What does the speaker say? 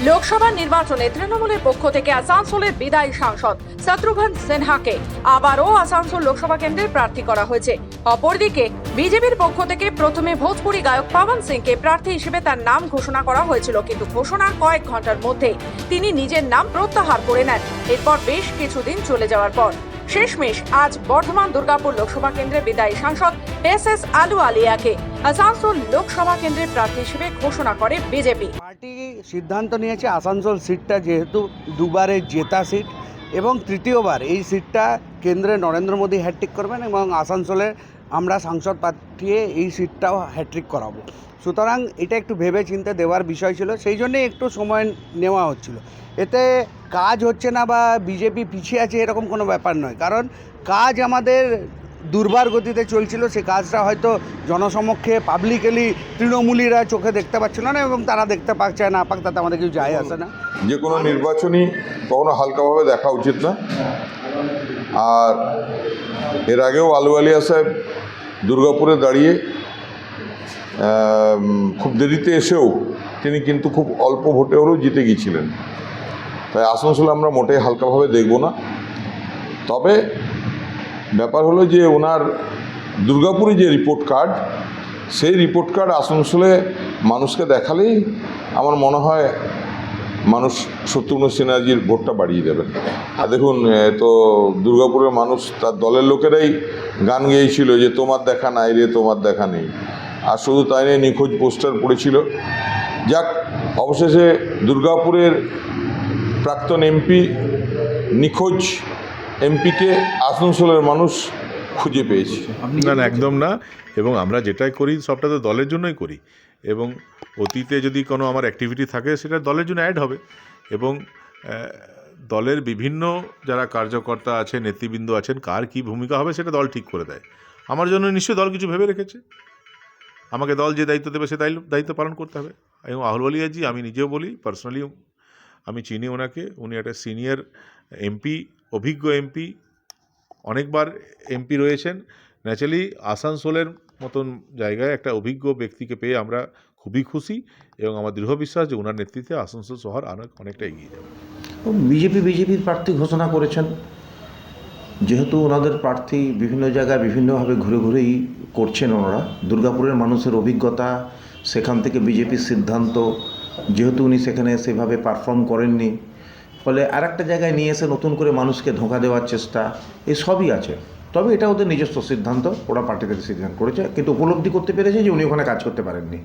লোকসভা নির্বাচনে তৃণমূলের পক্ষ থেকে আসানসোলের বিদায়ী সাংসদ শত্রুঘ্ন সিনহাকে আবারও আসানসোল লোকসভা কেন্দ্রের প্রার্থী করা হয়েছে। অপরদিকে বিজেপির পক্ষ থেকে প্রথমে ভোজপুরি গায়ক পাবন সিংকে প্রার্থী হিসেবে তার নাম ঘোষণা করা হয়েছিল, কিন্তু ঘোষণার কয়েক ঘন্টার মধ্যে তিনি নিজের নাম প্রত্যাহার করে নেন। এরপর বেশ কিছুদিন চলে যাওয়ার পর শেষমেশ আজ বর্ধমান দুর্গাপুর লোকসভা কেন্দ্রের বিদায়ী সাংসদ এস আলুওয়ালিয়াকে আসানসোল লোকসভা কেন্দ্রের প্রার্থী হিসেবে ঘোষণা করে বিজেপি। পার্টি সিদ্ধান্ত নিয়েছে আসানসোল সিটটা যেহেতু দুবারের জেতা সিট এবং তৃতীয়বার এই সিটটা কেন্দ্রে নরেন্দ্র মোদী হ্যাট্রিক করবেন এবং আসানসোলে আমরা সাংসদ পাঠিয়ে এই সিটটাও হ্যাট্রিক করাবো। সুতরাং এটা একটু ভেবে চিন্তে দেওয়ার বিষয় ছিল, সেই জন্যে একটু সময় নেওয়া হচ্ছিল। এতে কাজ হচ্ছে না বা বিজেপি পিছিয়ে আছে এরকম কোনো ব্যাপার নয়, কারণ কাজ আমাদের দুর্বার গতিতে চলছিল। সেই কাজটা হয়তো জনসমক্ষে পাবলিকলি তৃণমূলীরা চোখে দেখতে পাচ্ছিল না এবং তারা দেখতে পাচ্ছে না পাক, তাতে আমাদের কিছু যায় আসে না। যে কোনো নির্বাচনই কখনো হালকাভাবে দেখা উচিত না। আর এর আগেও আলুওয়ালিয়া সাহেব দুর্গাপুরে দাঁড়িয়ে খুব দেরিতে এসেও তিনি কিন্তু খুব অল্প ভোটে হলেও জিতে গিয়েছিলেন। তাই আসানসোলে আমরা মোটেই হালকাভাবে দেখব না। তবে ব্যাপার হলো যে ওনার দুর্গাপুরে যে রিপোর্ট কার্ড, সেই রিপোর্ট কার্ড আসানসোলে মানুষকে দেখালেই আমার মনে হয় মানুষ শত্রুঘ্ন সিনহাজির ভোটটা বাড়িয়ে দেবেন। আর দেখুন, তো দুর্গাপুরের মানুষ তার দলের লোকেরাই গান গেয়েছিল যে তোমার দেখা নাই রে, তোমার দেখা নেই। আর শুধু তাই নিয়ে নিখোঁজ পোস্টার পড়েছিল। যাক, অবশেষে দুর্গাপুরের প্রাক্তন এমপি, নিখোঁজ এমপিকে আসানসোলের মানুষ খুঁজে পেয়েছে। না না, একদম না। এবং আমরা যেটাই করি সবটা তো দলের জন্যই করি, এবং অতীতে যদি কোনো আমার অ্যাক্টিভিটি থাকে সেটা দলের জন্য অ্যাড হবে। এবং দলের বিভিন্ন যারা কার্যকর্তা আছে, নেতৃবৃন্দ আছেন, কার কী ভূমিকা হবে সেটা দল ঠিক করে দেয়। আমার জন্য নিশ্চয়ই দল কিছু ভেবে রেখেছে। আমাকে দল যে দায়িত্ব দেবে সে দায়িত্ব পালন করতে হবে। এবং আহলুওয়ালিয়াজি, আমি নিজেও বলি, পার্সোনালি আমি চিনি ওনাকে। উনি একটা সিনিয়র এমপি, অভিজ্ঞ এমপি, অনেকবার এমপি রয়েছেন। ন্যাচারালি আসানসোলের মতন জায়গায় একটা অভিজ্ঞ ব্যক্তিকে পেয়ে আমরা খুবই খুশি এবং আমার দৃঢ় বিশ্বাস যে ওনার নেতৃত্বে আসানসোল শহর অনেকটা এগিয়ে যাবে। বিজেপির প্রার্থী ঘোষণা করেছেন। যেহেতু ওনাদের প্রার্থী বিভিন্ন জায়গায় বিভিন্নভাবে ঘুরে ঘুরেই করছেন ওনারা, দুর্গাপুরের মানুষের অভিজ্ঞতা, সেখান থেকে বিজেপির সিদ্ধান্ত, যেহেতু উনি সেখানে সেভাবে পারফর্ম করেননি, ফলে আর একটা জায়গায় নিয়ে এসে নতুন করে মানুষকে ধোঁকা দেওয়ার চেষ্টা, এসবই আছে। তবে এটা ওদের নিজস্ব সিদ্ধান্ত, ওরা পার্টি থেকে সিদ্ধান্ত করেছে, কিন্তু উপলব্ধি করতে পেরেছে যে উনি ওখানে কাজ করতে পারেননি।